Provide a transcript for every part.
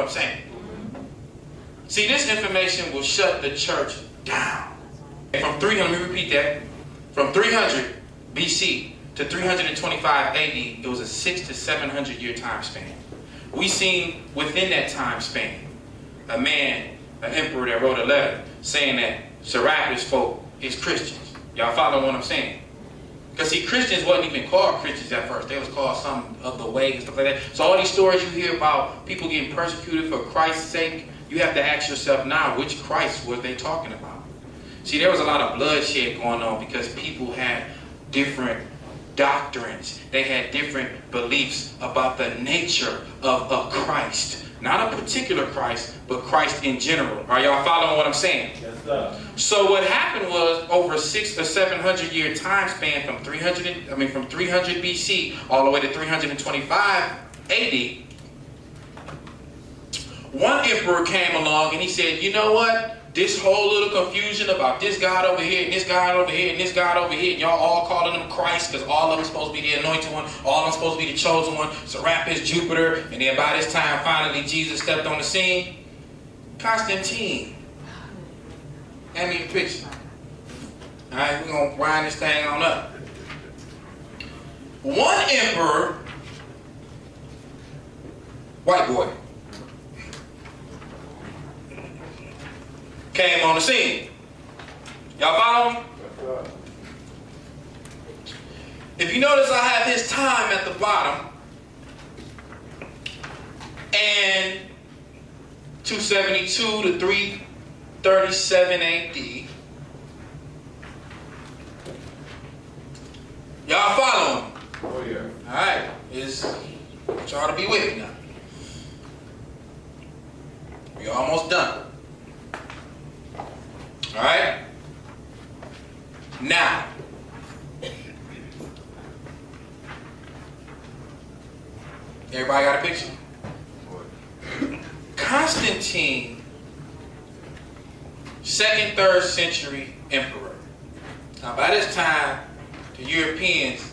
I'm saying? See, this information will shut the church down. From 300, let me repeat that. From 300 BC to 325 AD, it was a 600 to 700 year time span. We seen within that time span a man, an emperor that wrote a letter saying that Serapis folk is Christians. Y'all follow what I'm saying? Because see, Christians wasn't even called Christians at first. They was called some of the way and stuff like that. So all these stories you hear about people getting persecuted for Christ's sake, you have to ask yourself now, which Christ was they talking about? See, there was a lot of bloodshed going on because people had different doctrines. They had different beliefs about the nature of Christ. Not a particular Christ, but Christ in general. Are y'all following what I'm saying? Yes, sir. So what happened was, over a 600 or 700 year time span, from 300 BC all the way to 325 AD, one emperor came along and he said, you know what? This whole little confusion about this God over here, and this God over here, and this God over here, and y'all all calling him Christ because all of them supposed to be the anointed one, all of them supposed to be the chosen one, Serapis, Jupiter, and then by this time, finally, Jesus stepped on the scene. Constantine. Hand me the picture. All right, we're going to wind this thing on up. One emperor, white boy, came on the scene. Y'all follow me? If you notice, I have his time at the bottom. And 272 to 337 AD. Y'all follow him? Oh, yeah. Alright. Try to be with me now. We almost done. Alright? Now, everybody got a picture? Constantine, 2nd, 3rd century emperor. Now by this time, the Europeans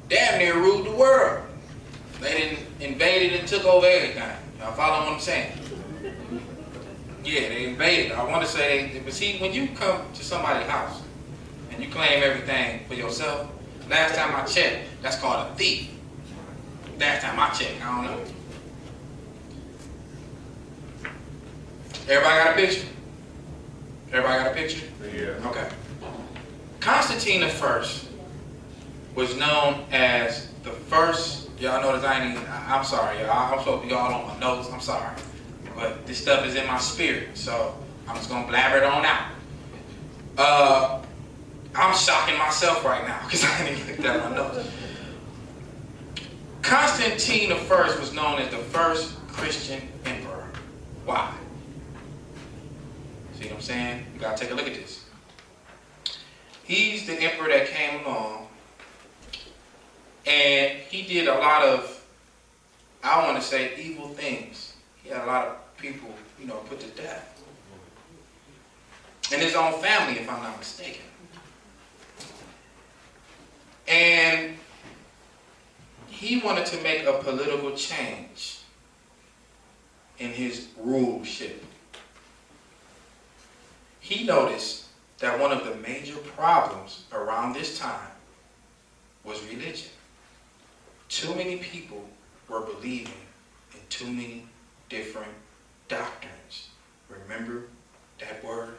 damn near ruled the world. They didn't invaded and took over everything. Y'all follow what I'm saying? Yeah, they invaded. I want to say but see, when you come to somebody's house and you claim everything for yourself, last time I checked, that's called a thief. Last time I checked, I don't know. Everybody got a picture? Everybody got a picture? Yeah. Okay. Constantine I was known as the first, y'all notice I'm sorry, y'all. I'm supposed to be all on my notes, I'm sorry. But this stuff is in my spirit, so I'm just gonna blabber it on out. I'm shocking myself right now because I didn't even look at my notes. Constantine I was known as the first Christian emperor. Why? See what I'm saying? You gotta take a look at this. He's the emperor that came along, and he did a lot of, I want to say, evil things. He had a lot of people, put to death. In his own family, if I'm not mistaken. And he wanted to make a political change in his ruleship. He noticed that one of the major problems around this time was religion. Too many people were believing in too many different doctrines. Remember that word?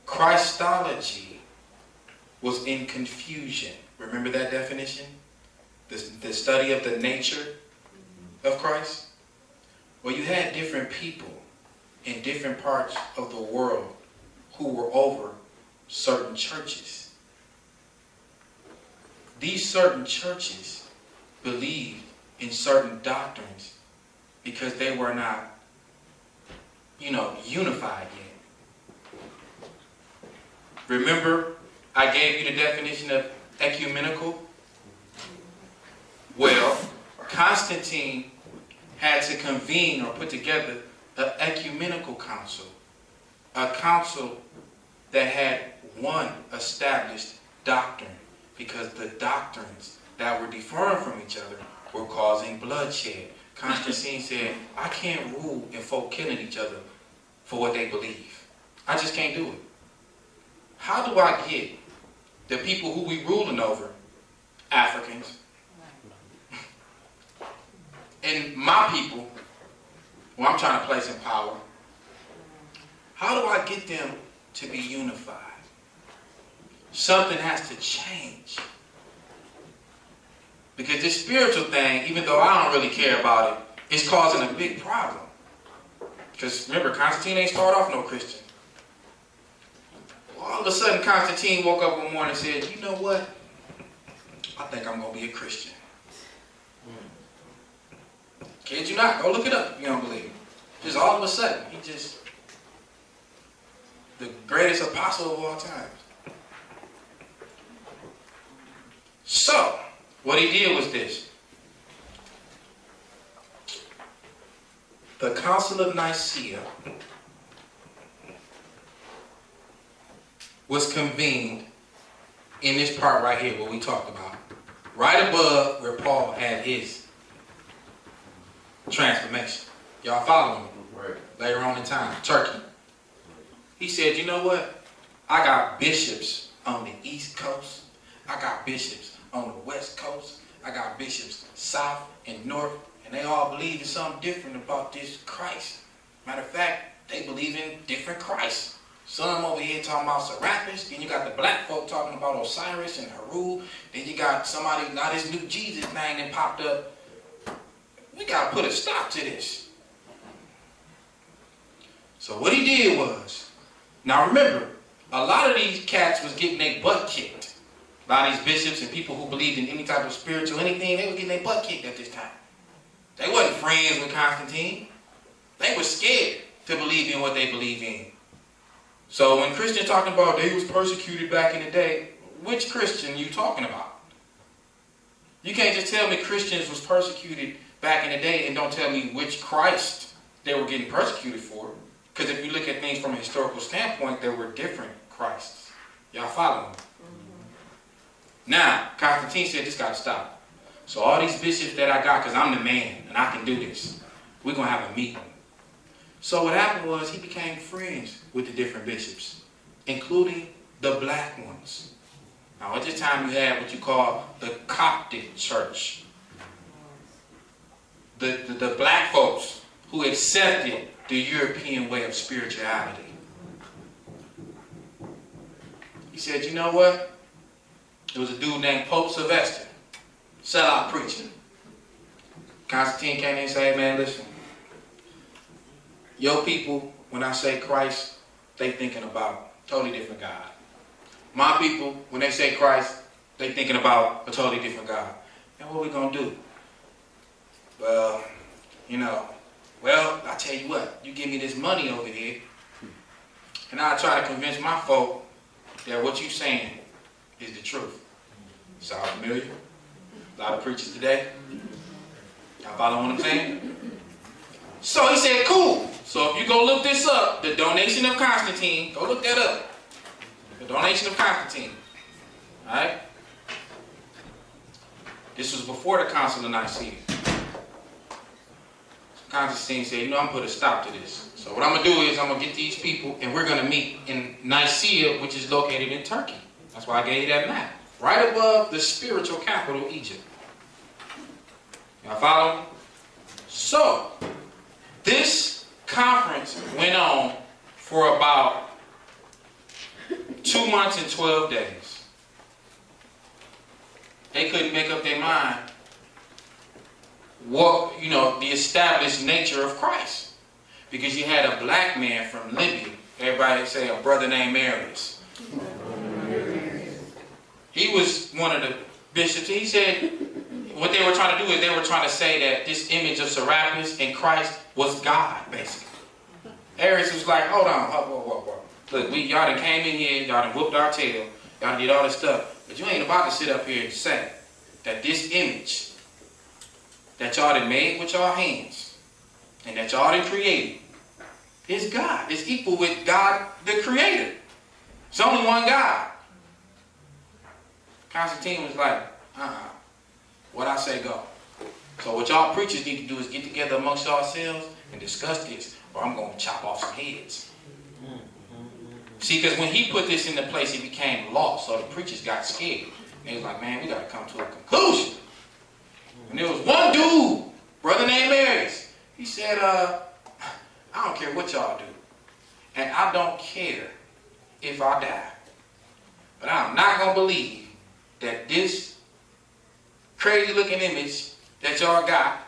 Christology was in confusion. Remember that definition? The study of the nature of Christ? Well, you had different people in different parts of the world who were over certain churches. These certain churches believed in certain doctrines because they were not, unified yet. Remember, I gave you the definition of ecumenical? Well, Constantine had to convene or put together an ecumenical council, a council that had one established doctrine, because the doctrines that were different from each other were causing bloodshed. Constantine said, I can't rule in folk killing each other for what they believe. I just can't do it. How do I get the people who we ruling over, Africans, and my people, who I'm trying to place in power, how do I get them to be unified? Something has to change. Because this spiritual thing, even though I don't really care about it, is causing a big problem. Because remember, Constantine ain't start off no Christian. All of a sudden, Constantine woke up one morning and said, you know what? I think I'm going to be a Christian. Kid you not. Go look it up if you don't believe me. Just all of a sudden, he just, the greatest apostle of all time. So, what he did was this. The Council of Nicaea was convened in this part right here, what we talked about. Right above where Paul had his transformation. Y'all following me? Right. Later on in time, Turkey. He said, you know what? I got bishops on the East Coast. I got bishops on the West Coast. I got bishops south and north. And they all believe in something different about this Christ. Matter of fact, they believe in different Christs. Some over here talking about Serapis. Then you got the black folk talking about Osiris and Haru. Then you got somebody, now this new Jesus thing that popped up. We got to put a stop to this. So what he did was, now remember, a lot of these cats was getting their butt kicked. A lot of these bishops and people who believed in any type of spiritual anything, they were getting their butt kicked at this time. They wasn't friends with Constantine. They were scared to believe in what they believe in. So when Christians talking about they was persecuted back in the day, which Christian you talking about? You can't just tell me Christians was persecuted back in the day and don't tell me which Christ they were getting persecuted for. Because if you look at things from a historical standpoint, there were different Christs. Y'all follow me? Now, Constantine said this got to stop. So all these bishops that I got, because I'm the man and I can do this, we're going to have a meeting. So what happened was he became friends with the different bishops, including the black ones. Now at this time you had what you call the Coptic church. The black folks who accepted the European way of spirituality. He said, you know what? There was a dude named Pope Sylvester, sellout preacher. Constantine came in and said, hey man, listen. Your people, when I say Christ, they thinking about a totally different God. My people, when they say Christ, they thinking about a totally different God. And what we gonna do? Well, I tell you what, you give me this money over here, and I'll try to convince my folk that what you saying is the truth. Sound familiar? A lot of preachers today. Y'all follow what I'm saying? So he said, cool. So if you go look this up, the donation of Constantine, go look that up. The donation of Constantine. Alright? This was before the Council of Nicaea. Constantine said, I'm going to put a stop to this. So what I'm going to do is I'm going to get these people and we're going to meet in Nicaea, which is located in Turkey. That's why I gave you that map. Right above the spiritual capital, Egypt. Y'all follow me? So, this conference went on for about 2 months and 12 days. They couldn't make up their mind what, the established nature of Christ. Because you had a black man from Libya, everybody say a brother named Marius. He was one of the bishops. He said what they were trying to do is they were trying to say that this image of Serapis and Christ was God, basically. Arius was like, hold on, whoa. Look, y'all done came in here, y'all done whooped our tail, y'all done did all this stuff, but you ain't about to sit up here and say that this image that y'all done made with y'all hands and that y'all done created is God. It's equal with God, the Creator. It's only one God. Constantine was like, what I say go. So what y'all preachers need to do is get together amongst yourselves and discuss this, or I'm going to chop off some heads. See, because when he put this into place, it became law. So the preachers got scared. They was like, man, we got to come to a conclusion. And there was one dude, brother named Marius. He said, I don't care what y'all do. And I don't care if I die. But I'm not going to believe that this crazy looking image that y'all got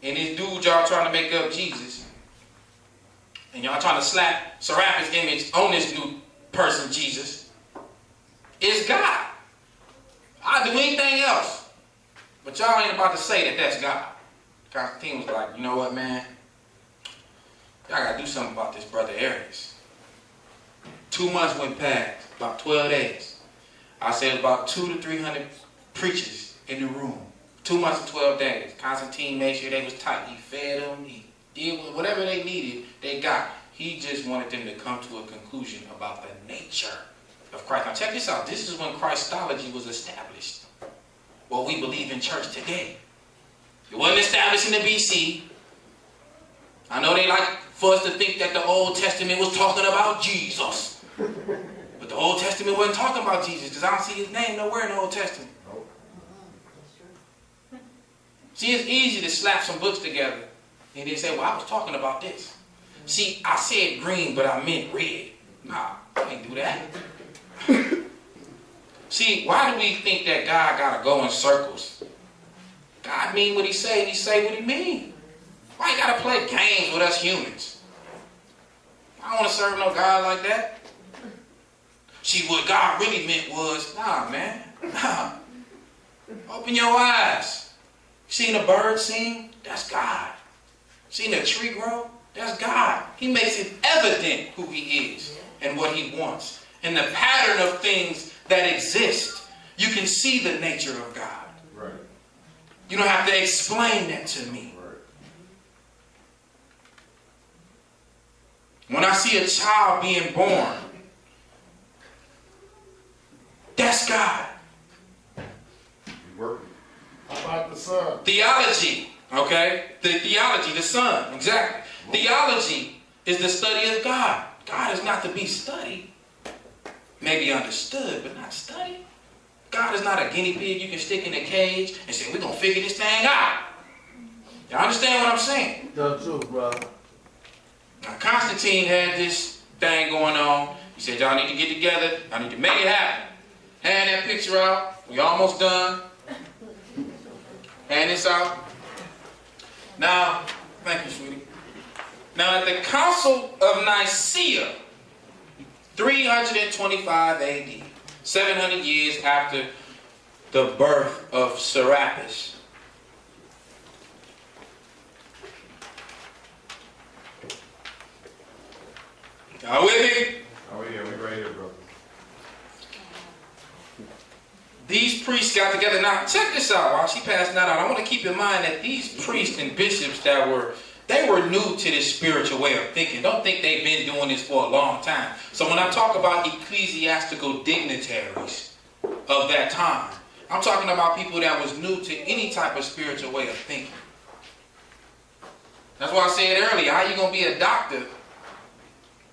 and this dude y'all trying to make up Jesus, and y'all trying to slap Serapis' image on this new person, Jesus, is God. I'll do anything else. But y'all ain't about to say that that's God. Constantine was like, you know what, man? Y'all got to do something about this brother Arius. 2 months went past, about 12 days. I said about 200 to 300 preachers in the room. 2 months and 12 days. Constantine made sure they was tight. He fed them. He did whatever they needed, they got. He just wanted them to come to a conclusion about the nature of Christ. Now check this out. This is when Christology was established. What we believe in church today. It wasn't established in the BC. I know they like for us to think that the Old Testament was talking about Jesus. But the Old Testament wasn't talking about Jesus, because I don't see his name nowhere in the Old Testament. See, it's easy to slap some books together and then say, well, I was talking about this. See, I said green, but I meant red. Nah, I can't do that. See, why do we think that God got to go in circles? God mean what he say, and he say what he mean. Why you got to play games with us humans? I don't want to serve no God like that. See, what God really meant was, nah, man, nah. Open your eyes. Seen a bird sing? That's God. Seen a tree grow? That's God. He makes it evident who he is and what he wants. And the pattern of things that exist. You can see the nature of God. Right. You don't have to explain that to me. Right. When I see a child being born, that's God. Working. How about the Son? Theology, okay? The theology, the Son, exactly. Theology is the study of God. God is not to be studied. Maybe understood, but not studied. God is not a guinea pig you can stick in a cage and say, we're going to figure this thing out. Y'all understand what I'm saying? That's true, bro. Now, Constantine had this thing going on. He said, y'all need to get together. Y'all need to make it happen. Hand that picture out. We almost done. Hand this out. Now, thank you, sweetie. Now, at the Council of Nicaea, 325 AD, 700 years after the birth of Serapis, y'all with me? Oh yeah, we right here, brother. These priests got together. Now, check this out while she passing that out. I want to keep in mind that these priests and bishops they were new to this spiritual way of thinking. Don't think they've been doing this for a long time. So when I talk about ecclesiastical dignitaries of that time, I'm talking about people that was new to any type of spiritual way of thinking. That's why I said earlier, how you going to be a doctor,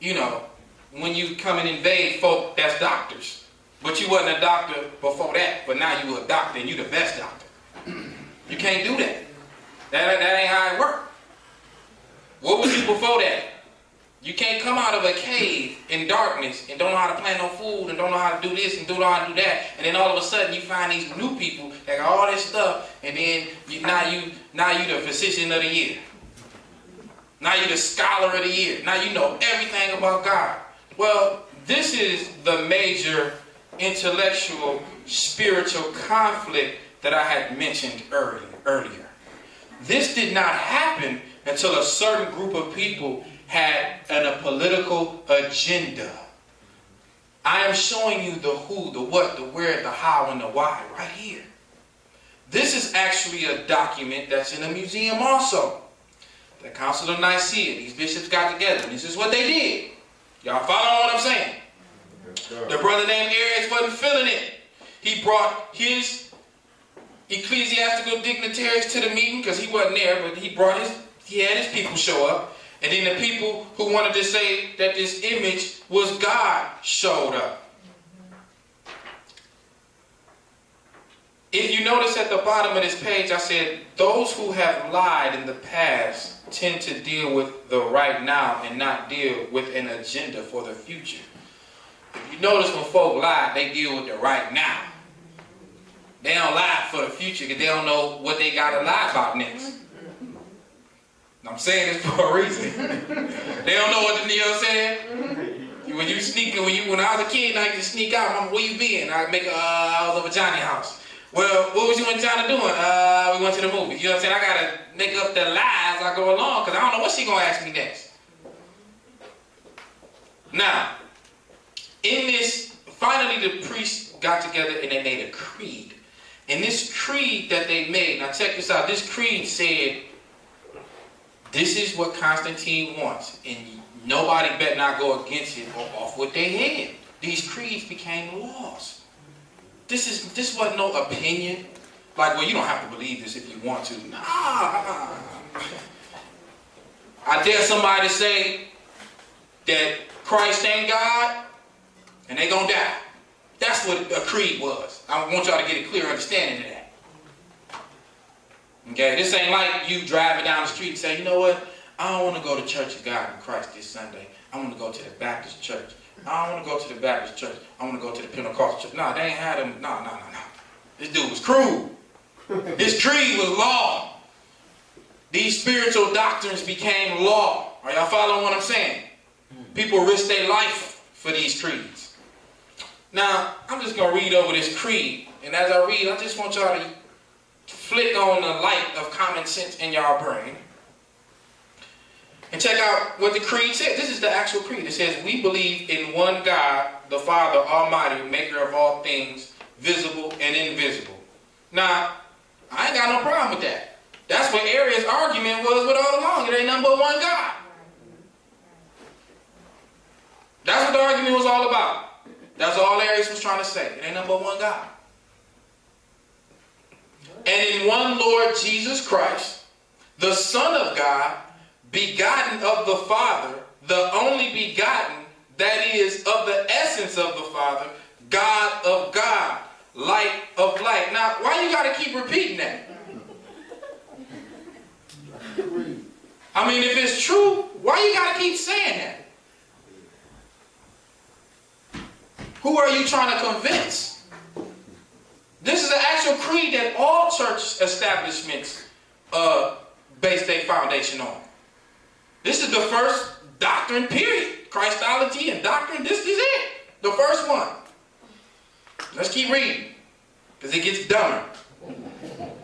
you know, when you come and invade folk that's doctors? But you wasn't a doctor before that, but now you a doctor and you the best doctor. You can't do that. That ain't how it works. What was you before that? You can't come out of a cave in darkness and don't know how to plant no food and don't know how to do this and don't know how to do that, and then all of a sudden you find these new people that got all this stuff, and then now you the physician of the year. Now you the scholar of the year. Now you know everything about God. Well, this is the major intellectual, spiritual conflict that I had mentioned earlier. This did not happen until a certain group of people had a political agenda. I am showing you the who, the what, the where, the how, and the why right here. This is actually a document that's in a museum also. The Council of Nicaea, these bishops got together, and this is what they did. Y'all following what I'm saying? The brother named Arius wasn't feeling it. He brought his ecclesiastical dignitaries to the meeting because he wasn't there, but he had his people show up. And then the people who wanted to say that this image was God showed up. If you notice at the bottom of this page, I said, those who have lied in the past tend to deal with the right now and not deal with an agenda for the future. If you notice when folk lie, they deal with the right now. They don't lie for the future because they don't know what they got to lie about next. I'm saying this for a reason. They don't know what the Neo said. When you sneak, when I was a kid, I used to sneak out. Mama, where you been? I was over Johnny's house. Well, what was you and Johnny doing? We went to the movies. You know what I'm saying? I gotta make up the lies as I go along because I don't know what she gonna ask me next. Now, in this, finally the priests got together and they made a creed. And this creed that they made, now check this out. This creed said, this is what Constantine wants, and nobody better not go against it or off what they had. These creeds became laws. This wasn't no opinion. Like, well, you don't have to believe this if you want to. Nah. I dare somebody to say that Christ ain't God, and they gonna die. That's what a creed was. I want y'all to get a clear understanding of that. Okay, this ain't like you driving down the street and say, you know what? I don't want to go to Church of God in Christ this Sunday. I want to go to the Baptist church. I don't want to go to the Baptist church. I want to go to the Pentecostal church. No, they ain't had them. No. This dude was cruel. This creed was law. These spiritual doctrines became law. Are y'all following what I'm saying? People risk their life for these creeds. Now, I'm just going to read over this creed. And as I read, I just want y'all to flick on the light of common sense in y'all brain. And check out what the creed says. This is the actual creed. It says, we believe in one God, the Father Almighty, maker of all things, visible and invisible. Now, I ain't got no problem with that. That's what Arius' argument was with all along. It ain't nothing but one God. That's what the argument was all about. That's all Arius was trying to say. It ain't nothing but one God. And in one Lord Jesus Christ, the Son of God, begotten of the Father, the only begotten, that is, of the essence of the Father, God of God, light of light. Now, why you got to keep repeating that? I mean, if it's true, why you got to keep saying that? Who are you trying to convince? This is an actual creed that all church establishments base their foundation on. This is the first doctrine, period. Christology and doctrine, this is it. The first one. Let's keep reading, because it gets dumber.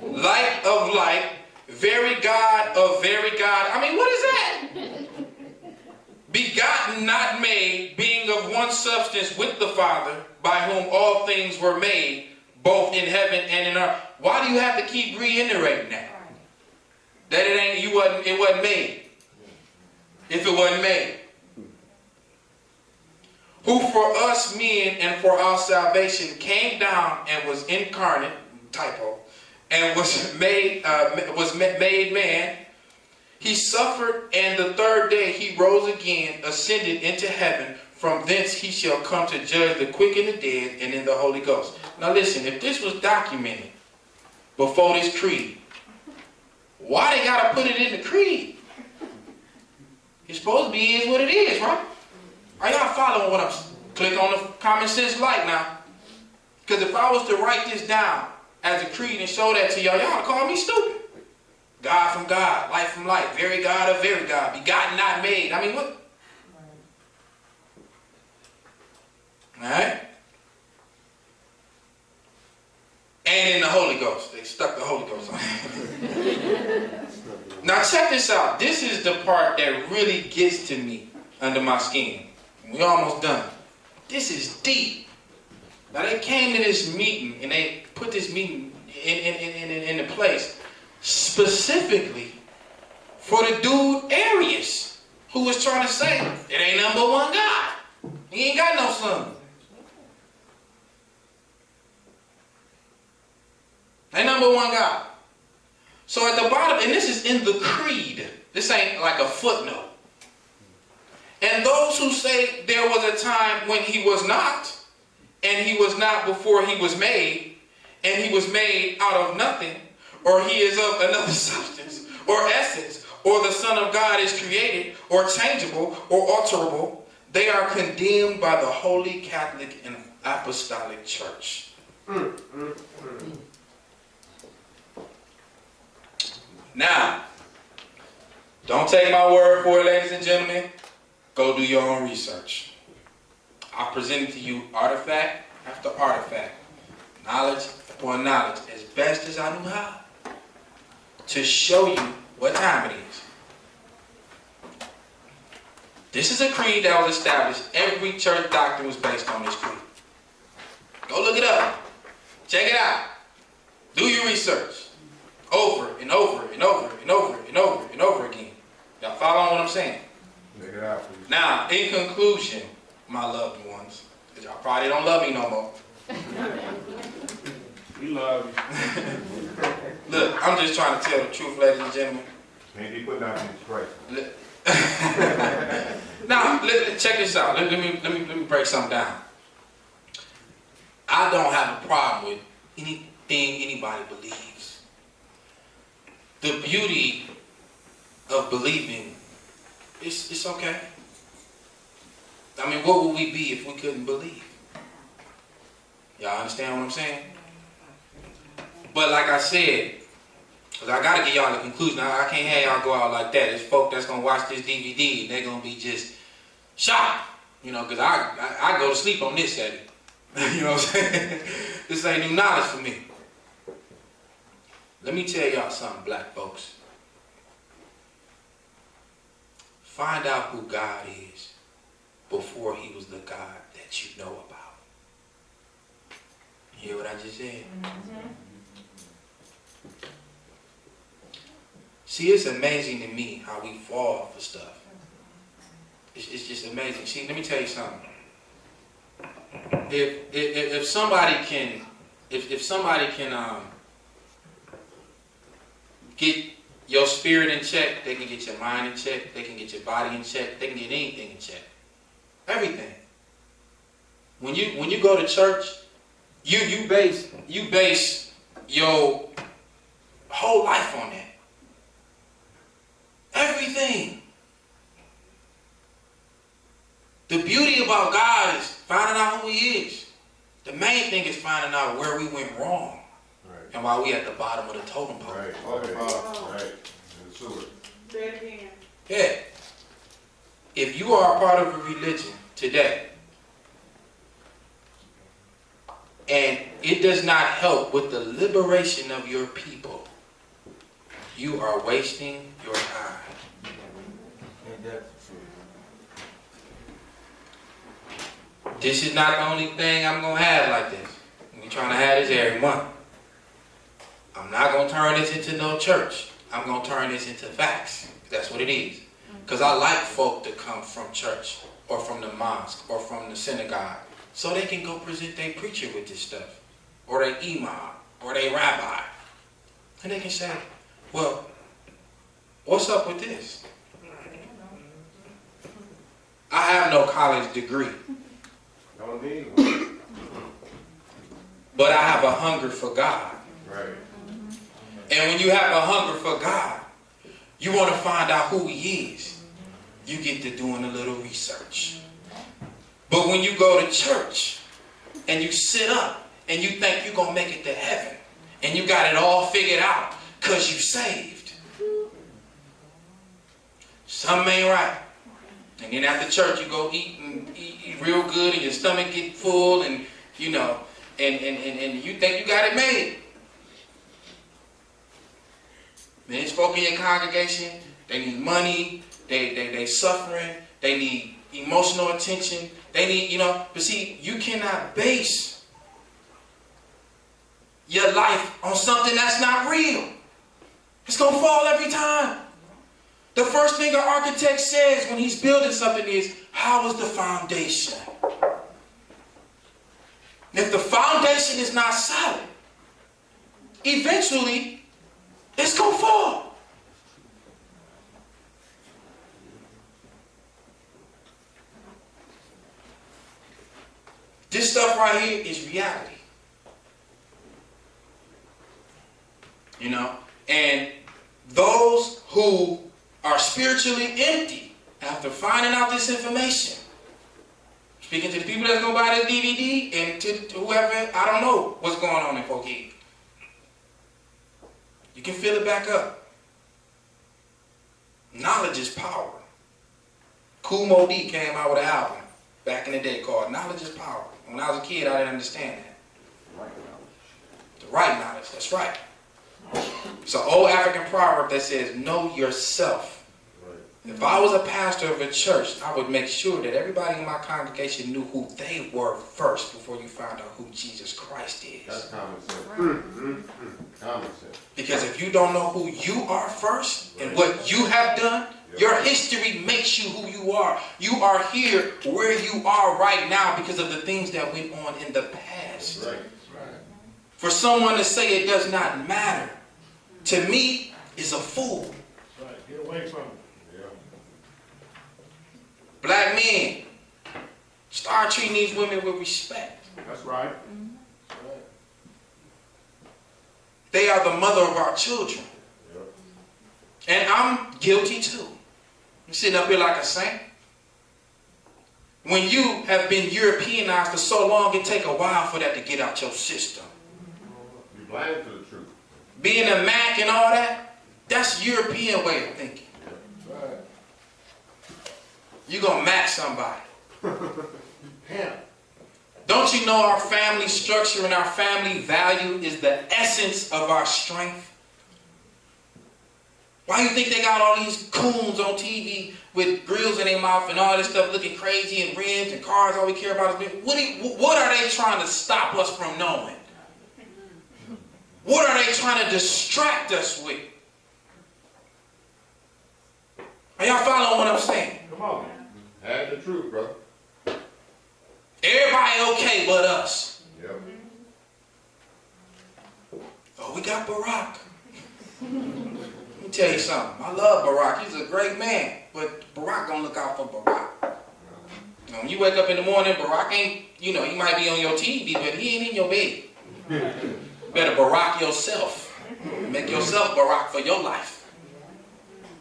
Light of light, very God of very God. I mean, what is that? Begotten, not made, being of one substance with the Father, by whom all things were made, both in heaven and in earth. Why do you have to keep reiterating that? That it wasn't made. If it wasn't made. Who for us men and for our salvation came down and was incarnate, typo, and was made man. He suffered, and the third day he rose again, ascended into heaven. From thence he shall come to judge the quick and the dead, and in the Holy Ghost. Now listen, if this was documented before this creed, why they gotta put it in the creed? It's supposed to be is what it is, right? Are y'all following what I'm saying? Click on the common sense light now. Because if I was to write this down as a creed and show that to y'all, y'all would call me stupid. God from God, light from light, very God of very God, begotten, not made. I mean, what? Alright? And in the Holy Ghost. They stuck the Holy Ghost on it. Now check this out. This is the part that really gets to me under my skin. We almost done. This is deep. Now they came to this meeting and they put this meeting in the place specifically for the dude Arius, who was trying to say it ain't nothing but one God. He ain't got no son. Ain't number one God. So at the bottom, and this is in the creed. This ain't like a footnote. And those who say there was a time when he was not, and he was not before he was made, and he was made out of nothing, or he is of another substance, or essence, or the Son of God is created, or changeable, or alterable, they are condemned by the Holy Catholic and Apostolic Church. Now, don't take my word for it, ladies and gentlemen. Go do your own research. I presented to you artifact after artifact, knowledge upon knowledge, as best as I knew how, to show you what time it is. This is a creed that was established. Every church doctrine was based on this creed. Go look it up. Check it out. Do your research. Over and over and over and over and over and over again. Y'all follow what I'm saying? Check it out, please. Now, in conclusion, my loved ones, because y'all probably don't love me no more. We love you. Look, I'm just trying to tell the truth, ladies and gentlemen. Maybe put down in Christ. Now, check this out. Let me break something down. I don't have a problem with anything anybody believes. The beauty of believing, it's okay. I mean, what would we be if we couldn't believe? Y'all understand what I'm saying? But like I said, because I got to get y'all a conclusion. I can't have y'all go out like that. There's folk that's going to watch this DVD and they're going to be just shocked. You know, because I go to sleep on this Eddie. You know what I'm saying? This ain't new knowledge for me. Let me tell y'all something, black folks. Find out who God is before he was the God that you know about. You hear what I just said? See, it's amazing to me how we fall for stuff. It's just amazing. See, let me tell you something. If somebody can get your spirit in check, they can get your mind in check, they can get your body in check, they can get anything in check. Everything. When you go to church, you base your whole life on that. Everything. The beauty about God is finding out who he is. The main thing is finding out where we went wrong. Right. And why we at the bottom of the totem pole. Right. Okay. Right. And so Yeah. If you are a part of a religion today, and it does not help with the liberation of your people, you are wasting your time. This is not the only thing I'm going to have like this. We're trying to have this every month. I'm not going to turn this into no church. I'm going to turn this into facts. That's what it is. Because I like folk to come from church or from the mosque or from the synagogue so they can go present their preacher with this stuff, or their imam, or their rabbi. And they can say, well, what's up with this? I have no college degree. don't need one. But I have a hunger for God. Right. And when you have a hunger for God, you want to find out who he is. You get to doing a little research. But when you go to church and you sit up and you think you're going to make it to heaven and you got it all figured out because you saved, something ain't right. And then after church you go eat real good and your stomach get full and you know, and you think you got it made. Man, it's folk in your congregation, they need money, they suffering, they need emotional attention, they need, you know, but see, you cannot base your life on something that's not real. It's going to fall every time. The first thing an architect says when he's building something is, how is the foundation? If the foundation is not solid, eventually it's going to fall. This stuff right here is reality. You know? And those who are spiritually empty after finding out this information, speaking to the people that's going to buy this DVD and to whoever, I don't know what's going on in 4K. You can fill it back up. Knowledge is power. Kool Moe Dee came out with an album back in the day called Knowledge is Power. When I was a kid, I didn't understand that. The right knowledge, that's right. It's an old African proverb that says, know yourself. If I was a pastor of a church, I would make sure that everybody in my congregation knew who they were first before you found out who Jesus Christ is. That's common sense. Common sense. Because if you don't know who you are first and what you have done, your history makes you who you are. You are here where you are right now because of the things that went on in the past. Right. For someone to say it does not matter, to me, is a fool. Right. Get away from it. Black men, start treating these women with respect. That's right. They are the mother of our children. And I'm guilty too. I'm sitting up here like a saint. When you have been Europeanized for so long, it takes a while for that to get out your system. You're blind to the truth. Being a Mac and all that, that's European way of thinking. Right. You're going to Mac somebody. Yeah. Don't you know our family structure and our family value is the essence of our strength? Why do you think they got all these coons on TV with grills in their mouth and all this stuff looking crazy and rims and cars? All we care about is what are they trying to stop us from knowing? What are they trying to distract us with? Are y'all following what I'm saying? Come on. Have the truth, brother. Everybody okay but us. Yep. Oh, we got Barack. Let me tell you something. I love Barack. He's a great man. But Barack gonna look out for Barack. Now, when you wake up in the morning, Barack ain't, you know, he might be on your TV, but he ain't in your bed. You better Barack yourself. Make yourself Barack for your life.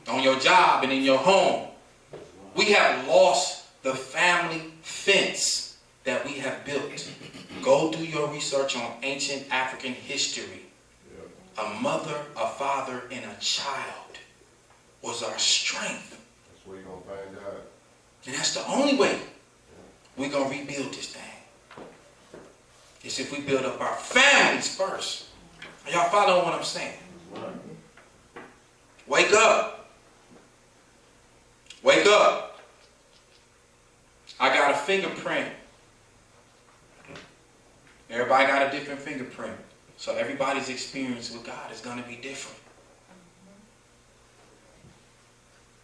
On your job and in your home. We have lost the family fence that we have built. Go do your research on ancient African history. A mother, a father, and a child was our strength. That's where you're going to find God. And that's the only way we're going to rebuild this thing. Is if we build up our families first. Are y'all following what I'm saying? Wake up. Wake up. I got a fingerprint. Everybody got a different fingerprint. So everybody's experience with God is going to be different.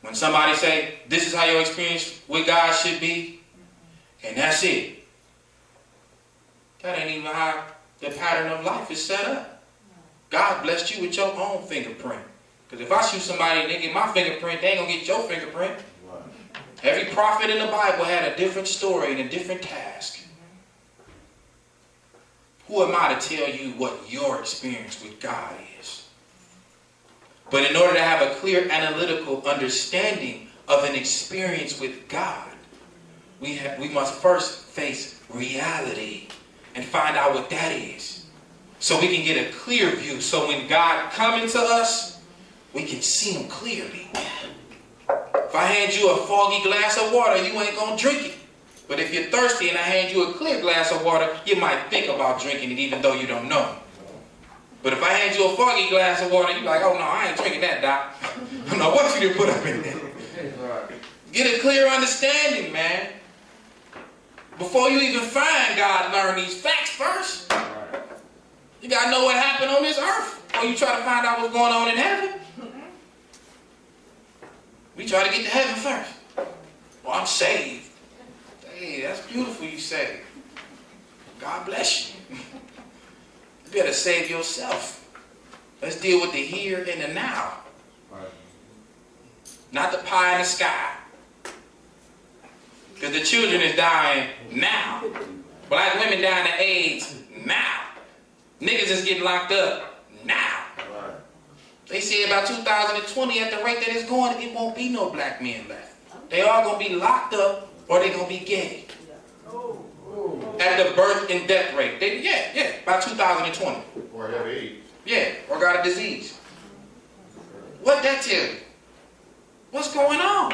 When somebody say, this is how your experience with God should be, and that's it. That ain't even how the pattern of life is set up. God blessed you with your own fingerprint. Because if I shoot somebody and they get my fingerprint, they ain't going to get your fingerprint. Every prophet in the Bible had a different story and a different task. Who am I to tell you what your experience with God is? But in order to have a clear analytical understanding of an experience with God, we must first face reality and find out what that is. So we can get a clear view. So when God comes into us, we can see him clearly. If I hand you a foggy glass of water, you ain't going to drink it. But if you're thirsty and I hand you a clear glass of water, you might think about drinking it even though you don't know. But if I hand you a foggy glass of water, you're like, oh no, I ain't drinking that, Doc. I don't know what you did put up in there. Get a clear understanding, man. Before you even find God, learn these facts first. You got to know what happened on this earth before you try to find out what's going on in heaven. We try to get to heaven first. Well, I'm saved. Hey, that's beautiful you saved. God bless you. You better save yourself. Let's deal with the here and the now. Right. Not the pie in the sky. Because the children is dying now. Black women dying of AIDS now. Niggas is getting locked up now. Right. They say about 2020, at the rate that it's going, it won't be no black men left. They all gonna be locked up or they gonna be gay. At the birth and death rate. By 2020. Or have AIDS. Yeah, or got a disease. What that tell you? What's going on?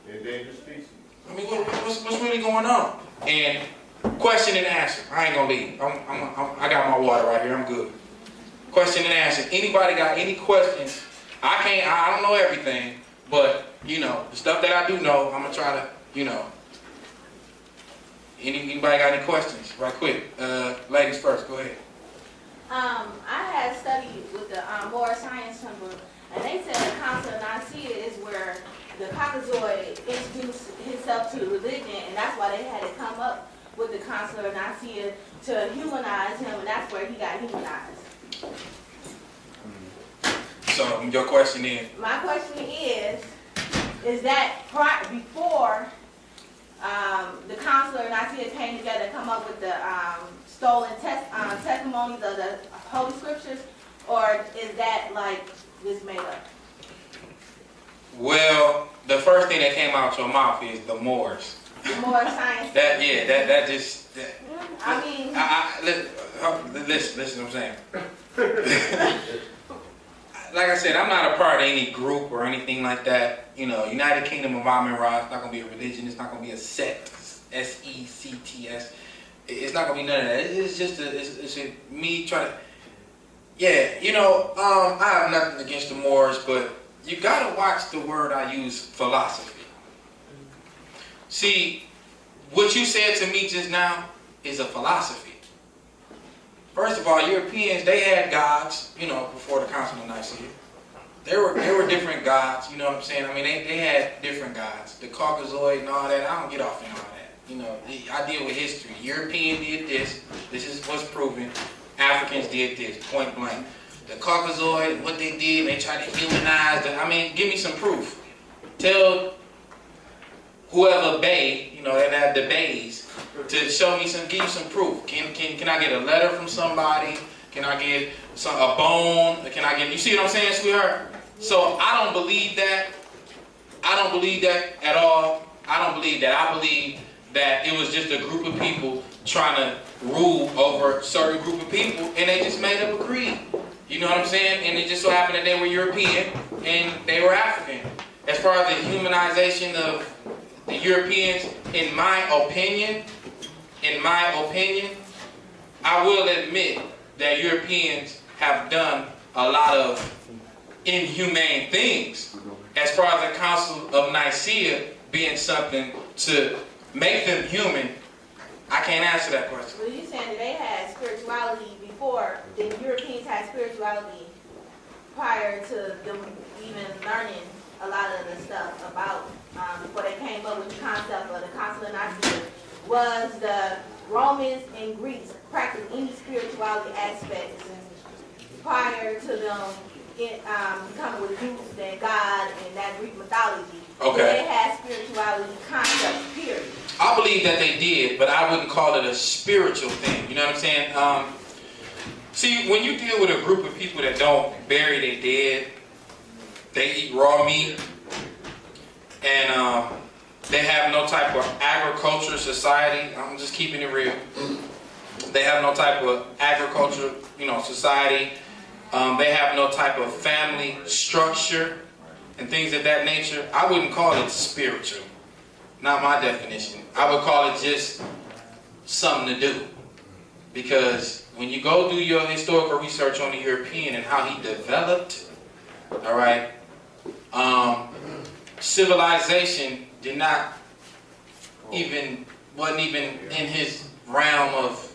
Endangered species. I mean, what's really going on? And question and answer. I ain't gonna leave. I got my water right here. I'm good. Question and answer. Anybody got any questions? I don't know everything, but you know the stuff that I do know. I'm gonna try to, you know. Anybody got any questions? Right quick. Ladies first. Go ahead. I had studied with the more science temple, and they said the Council of Nicaea is where the Caucasoid introduced himself to the religion, and that's why they had to come up with the Council of Nicaea to humanize him, and that's where he got humanized. So your question is? My question is that before the Council of Nicaea came together to come up with the stolen testimonies of the Holy Scriptures, or is that like just made up? Well, the first thing that came out your mouth is the Moors. The more science. that just. I mean. Listen, what I'm saying. Like I said, I'm not a part of any group or anything like that. You know, United Kingdom of Amen-Ra, it's not going to be a religion. It's not going to be a sect. S-E-C-T-S. It's not going to be none of that. It's just me trying to... Yeah, you know, I have nothing against the Moors, but you got to watch the word I use, philosophy. See, what you said to me just now is a philosophy. First of all, Europeans, they had gods, you know, before the Council of Nicaea. There were different gods, you know what I'm saying? I mean, they had different gods. The Caucasoid and all that, I don't get off in all that. You know, I deal with history. European did this. This is what's proven. Africans did this, point blank. The Caucasoid, what they did, they tried to humanize them. I mean, give me some proof. Tell whoever Bay, you know, that had the Bays, to show me give me some proof. Can I get a letter from somebody? Can I get a bone? Can I get, you see what I'm saying, sweetheart? So I don't believe that. I don't believe that at all. I don't believe that. I believe that it was just a group of people trying to rule over a certain group of people, and they just made up a creed. You know what I'm saying? And it just so happened that they were European and they were African. As far as the humanization of the Europeans, in my opinion, I will admit that Europeans have done a lot of inhumane things as far as the Council of Nicaea being something to make them human. I can't answer that question. Well, you're saying that they had spirituality before, the Europeans had spirituality prior to them even learning a lot of the stuff about, before they came up with the concept of the Council of Nicaea. Was the Romans and Greeks practiced any spirituality aspects prior to them coming with Zeus and God and that Greek mythology? Okay. They had spirituality concepts, period. I believe that they did, but I wouldn't call it a spiritual thing. You know what I'm saying? See, when you deal with a group of people that don't bury their dead, they eat raw meat, and they have no type of agriculture society. I'm just keeping it real. They have no type of agriculture, you know, society. They have no type of family structure and things of that nature. I wouldn't call it spiritual. Not my definition. I would call it just something to do. Because when you go do your historical research on the European and how he developed, all right, civilization did not wasn't even in his realm of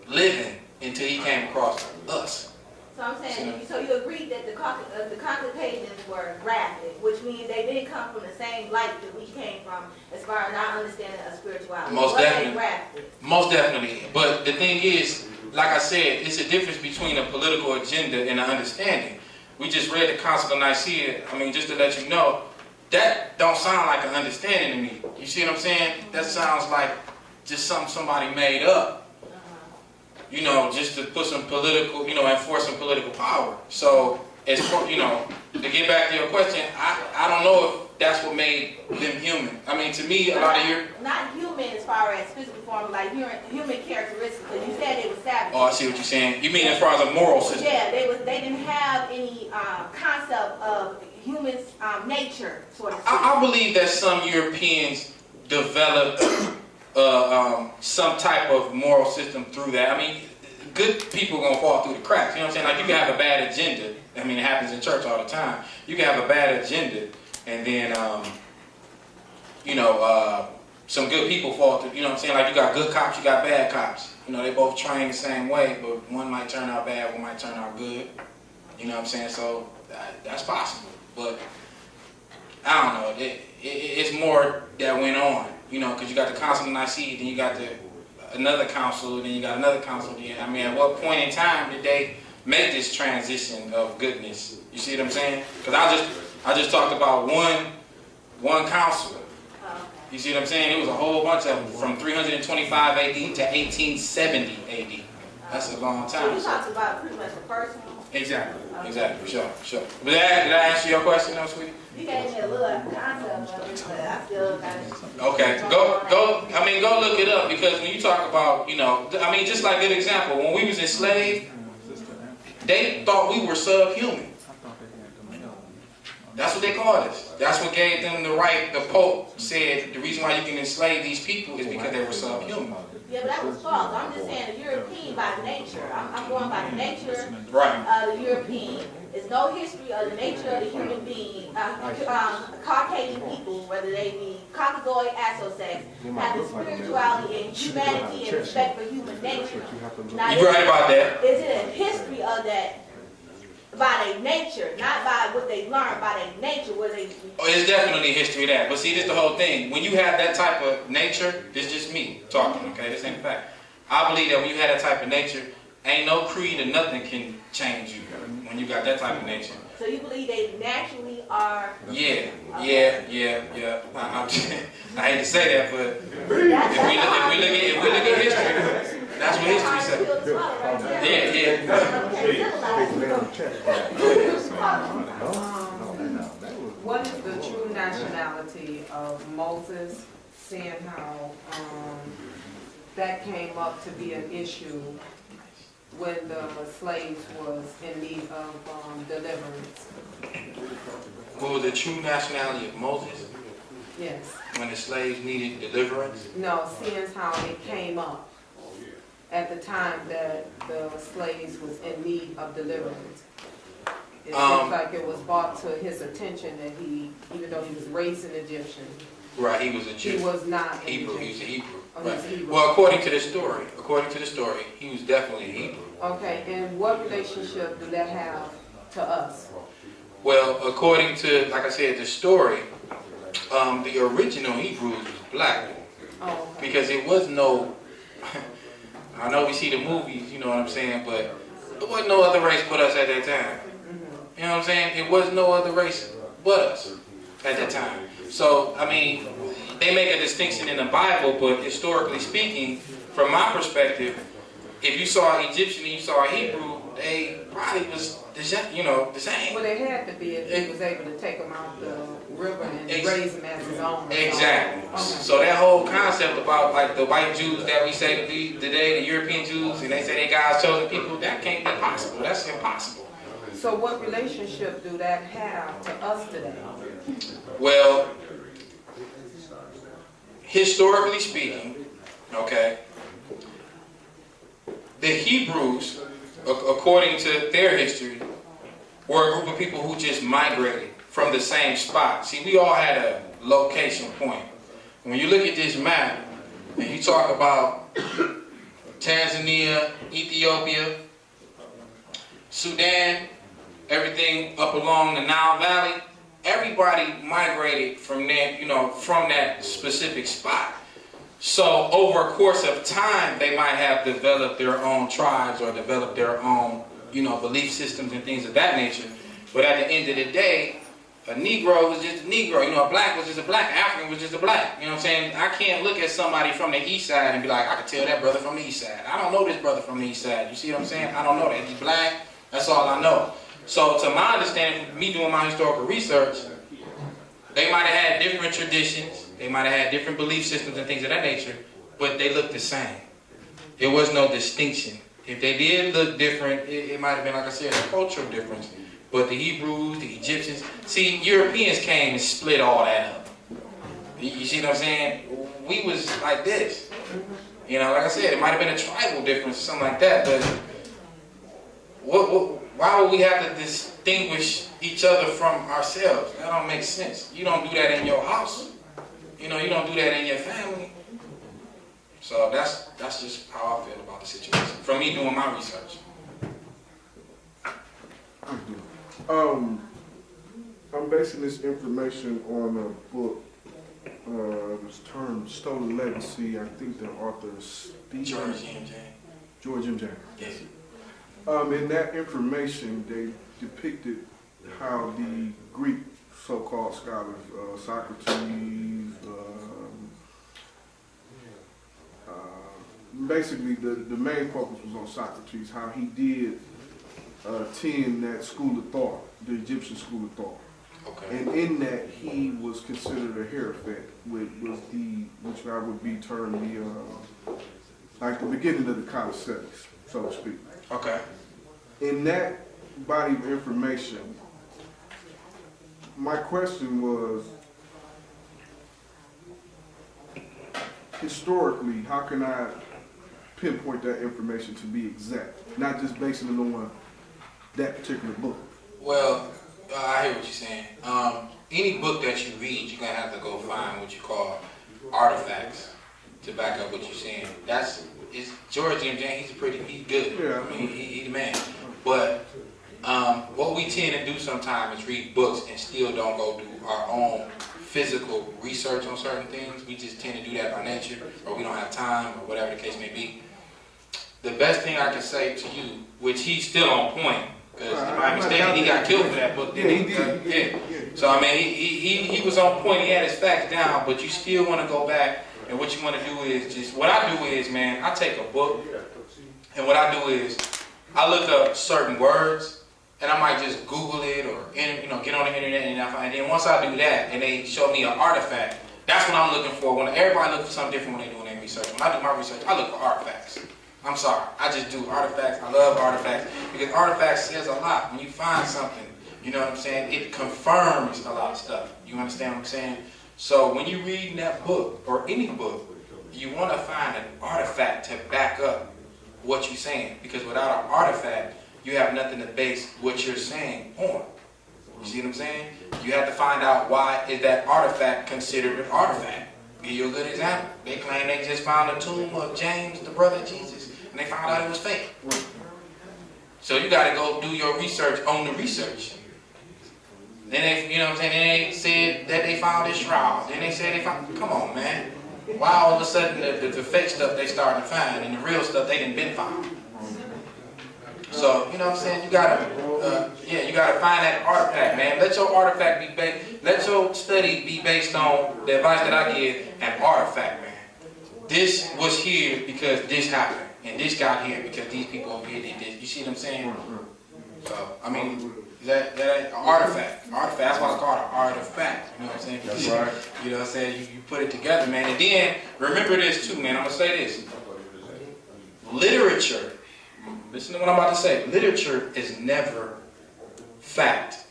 living until he came across us. So I'm saying Okay, so you agreed that the Caucasians were grafted, which means they didn't come from the same light that we came from, as far as our understanding of spirituality. Most definitely. Grafted? Most definitely. But the thing is, like I said, it's a difference between a political agenda and an understanding. We just read the Council of Nicaea. I mean, just to let you know, that don't sound like an understanding to me. You see what I'm saying? That sounds like just something somebody made up. You know, just to put some political, you know, enforce some political power. So, as you know, to get back to your question, I don't know if that's what made them human. I mean, to me, a lot of your... Not human as far as physical form, like human characteristics, because you said they were savages. Oh, I see what you're saying. You mean as far as a moral system? Yeah, they didn't have any concept of human nature, sort of. I believe that some Europeans developed some type of moral system through that. I mean, good people are going to fall through the cracks. You know what I'm saying? Like, you can have a bad agenda. I mean, it happens in church all the time. You can have a bad agenda, and then, you know, some good people fall through. You know what I'm saying? Like, you got good cops, you got bad cops. You know, they both train the same way, but one might turn out bad, one might turn out good. You know what I'm saying? So, that's possible. But, I don't know. It's more that went on. You know, because you got the Council of Nicaea, then you got another council, then you got another council. I mean, at what point in time did they make this transition of goodness? You see what I'm saying? Because I just talked about one council. You see what I'm saying? It was a whole bunch of them from 325 AD to 1870 AD. That's a long time. So you talked about pretty much the first one. Exactly. Exactly. Sure. But did I answer your question, though, sweetie? You gave me a little concept of it, but I still got it. Okay, go look it up, because when you talk about, you know, I mean, just like good example, when we was enslaved, they thought we were subhuman. That's what they called us. That's what gave them the right. The Pope said the reason why you can enslave these people is because they were subhuman. Yeah, but that was false. I'm just saying the European by nature. I'm going by the nature Right. of the European. There's no history of the nature of the human being. Caucasian people, whether they be Caucasoid, Assosex, have the spirituality and humanity and respect for human nature. Now, You're right about that. Is it a history of that by their nature, not by what they learned, by their nature, where they... Oh, there's definitely a history of that. But see, this is the whole thing. When you have that type of nature, this is just me talking, okay? This ain't a fact. I believe that when you have that type of nature, ain't no creed or nothing can change you when you got that type of nature. So you believe they naturally are... Yeah. I hate to say that, but if we look at history, that's what history says. What is the true nationality of Moses, seeing how that came up to be an issue when the slaves was in need of deliverance? What was the true nationality of Moses? Yes. When the slaves needed deliverance? No, seeing how it came up at the time that the slaves was in need of deliverance. It seems like it was brought to his attention that he, even though he was raised an Egyptian, right, he was a Jew. he was not an Hebrew. Egyptian. He was a Hebrew. Oh, Right. he's a Hebrew. Well, according to the story, he was definitely a Hebrew. Okay, and what relationship do that have to us? Well, according to, like I said, the story, the original Hebrews was black. Oh, okay. Because it was no, I know we see the movies, you know what I'm saying, but there wasn't no other race but us at that time. You know what I'm saying? It was no other race but us at that time. So, I mean, they make a distinction in the Bible, but historically speaking, from my perspective, if you saw an Egyptian and you saw a Hebrew, they probably was, the same. Well, they had to be if he was able to take them out the river and raise them as his own. Exactly. Okay. So that whole concept about like the white Jews that we say today, the European Jews, and they say they God's chosen people, that can't be possible. That's impossible. So what relationship do that have to us today? Well, historically speaking, okay, the Hebrews, according to their history, were a group of people who just migrated from the same spot. See, we all had a location point. When you look at this map, and you talk about Tanzania, Ethiopia, Sudan, everything up along the Nile Valley, everybody migrated from there, you know, from that specific spot. So over a course of time, they might have developed their own tribes or developed their own, you know, belief systems and things of that nature. But at the end of the day, a Negro was just a Negro. You know, a black was just a black. African was just a black. You know what I'm saying? I can't look at somebody from the east side and be like, I can tell that brother from the east side. I don't know this brother from the east side. You see what I'm saying? I don't know that. He's black. That's all I know. So to my understanding, me doing my historical research, they might have had different traditions. They might have had different belief systems and things of that nature, but they looked the same. There was no distinction. If they did look different, it might have been, like I said, a cultural difference. But the Hebrews, the Egyptians, see, Europeans came and split all that up. You see what I'm saying? We was like this. You know, like I said, it might have been a tribal difference or something like that, but why would we have to distinguish each other from ourselves? That don't make sense. You don't do that in your house. You know, you don't do that in your family. So that's just how I feel about the situation. From me doing my research. I'm basing this information on a book. It's termed Stolen Legacy. I think the author is George M. James. George M. James. Yes. In that information, they depicted how the Greek so-called scholars, Socrates, basically the main focus was on Socrates, how he did attend that school of thought, the Egyptian school of thought. Okay. And in that, he was considered a hierophant, which I would be termed like the beginning of the calisthenics, so to speak. Okay. In that body of information, my question was, historically, how can I pinpoint that information to be exact, not just basing it on that particular book? Well, I hear what you're saying. Any book that you read, you're going to have to go find what you call artifacts to back up what you're saying. It's George M. James, he's good. Yeah. I mean, he's the man. But what we tend to do sometimes is read books and still don't go do our own physical research on certain things. We just tend to do that by nature, or we don't have time, or whatever the case may be. The best thing I can say to you, which he's still on point, because if I'm mistaken, he got killed for that book, didn't he? Yeah. So I mean, he was on point. He had his facts down, but you still want to go back. And what you want to do is just, what I do is, man, I take a book, and what I do is, I look up certain words, and I might just Google it or get on the internet, and then once I do that, and they show me an artifact, that's what I'm looking for. When everybody looks for something different when they're doing their research. When I do my research, I look for artifacts. I'm sorry, I just do artifacts. I love artifacts because artifacts says a lot. When you find something, you know what I'm saying, it confirms a lot of stuff. You understand what I'm saying? So when you're reading that book, or any book, you want to find an artifact to back up what you're saying. Because without an artifact, you have nothing to base what you're saying on. You see what I'm saying? You have to find out why is that artifact considered an artifact. Give you a good example. They claim they just found a tomb of James, the brother of Jesus, and they found out it was fake. So you got to go do your research on the research. Then they, you know what I'm saying, then they said that they found his shroud. Then they said they found, come on, man. Why all of a sudden the fake stuff they starting to find and the real stuff they didn't been found? So, you know what I'm saying, you gotta find that artifact, man. Let your artifact be based, let your study be based on the advice that I give, an artifact, man. This was here because this happened, and this got here because these people over here did this. You see what I'm saying? So, I mean, that an artifact. Artifact, that's why it's called an artifact. You know what I'm saying? That's right. You know what I'm saying? You put it together, man. And then, remember this too, man. I'm going to say this. Literature, listen to what I'm about to say. Literature is never fact.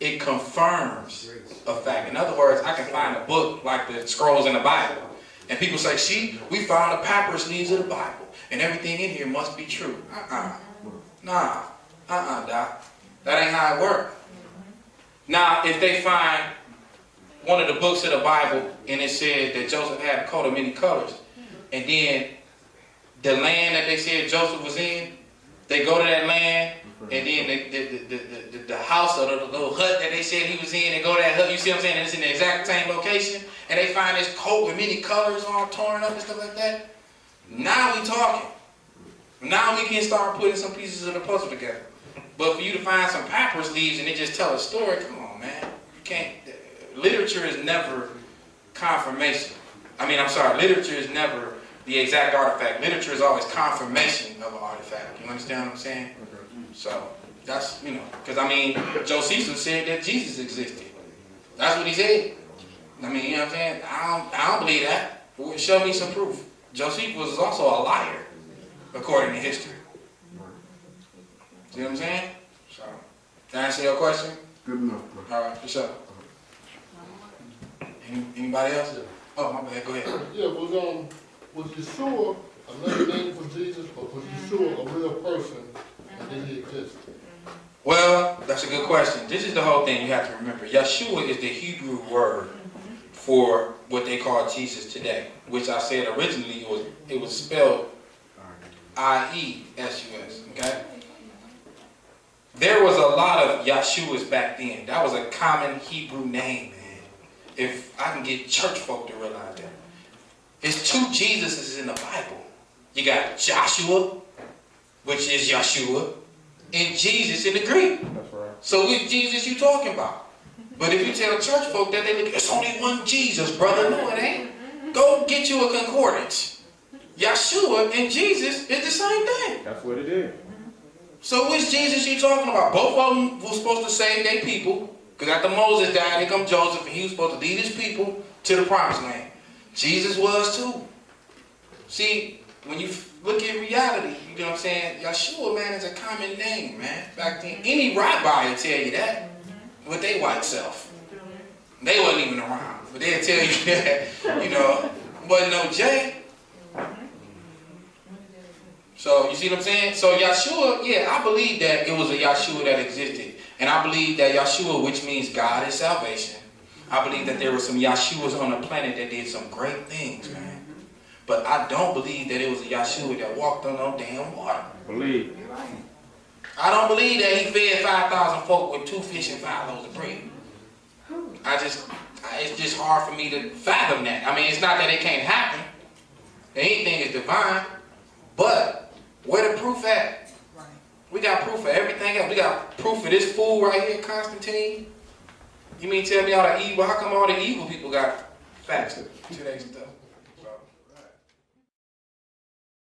It confirms a fact. In other words, I can find a book like the scrolls in the Bible. And people say, see, we found the papyrus leaves of the Bible. And everything in here must be true. Nah. Doc. That ain't how it works. Now, if they find one of the books of the Bible and it said that Joseph had a coat of many colors, and then the land that they said Joseph was in They go to that land, and then the house or the little hut that they said he was in, they go to that hut, you see what I'm saying? And it's in the exact same location, and they find this coat with many colors all torn up and stuff like that. Now we talking. Now we can start putting some pieces of the puzzle together. But for you to find some papyrus leaves and they just tell a story, come on, man. You can't. Literature is never confirmation. Literature is never the exact artifact. Literature is always confirmation of an artifact. You understand what I'm saying? So that's, because Josephus said that Jesus existed. That's what he said. You know what I'm saying? I don't believe that. Show me some proof. Josephus was also a liar, according to history. See what I'm saying? So, can I answer your question? Good enough, bro. All right, for sure. Anybody else? Oh, my bad. Go ahead. Yeah, was Yeshua another name for Jesus, or was Yeshua a real person and did he exist? Well, that's a good question. This is the whole thing you have to remember. Yeshua is the Hebrew word for what they call Jesus today, which I said originally it was spelled I-E-S-U-S. Okay. There was a lot of Yeshuas back then. That was a common Hebrew name, man. If I can get church folk to realize that. There's two Jesuses in the Bible. You got Joshua, which is Yeshua, and Jesus in the Greek. That's right. So which Jesus you talking about? But if you tell church folk that, they look, it's only one Jesus, brother. No, it ain't. Go get you a concordance. Yeshua and Jesus is the same thing. That's what it is. So which Jesus you talking about? Both of them were supposed to save their people. Because after Moses died, here come Joseph, and he was supposed to lead his people to the promised land. Jesus was too. See, when you look at reality, you know what I'm saying? Yeshua, man, is a common name, man. Back then, any rabbi will tell you that with their white self. They wasn't even around, but they'll tell you that, wasn't no J. So, you see what I'm saying? So, Yeshua, yeah, I believe that it was a Yeshua that existed. And I believe that Yeshua, which means God is salvation, I believe that there were some Yeshuas on the planet that did some great things, man. But I don't believe that it was a Yeshua that walked on no damn water. Believe. I don't believe that he fed 5,000 folk with 2 fish and 5 loaves of bread. It's just hard for me to fathom that. It's not that it can't happen. Anything is divine. But where the proof at? We got proof for everything else. We got proof for this fool right here, Constantine. You mean tell me all the evil? How come all the evil people got facts to their stuff?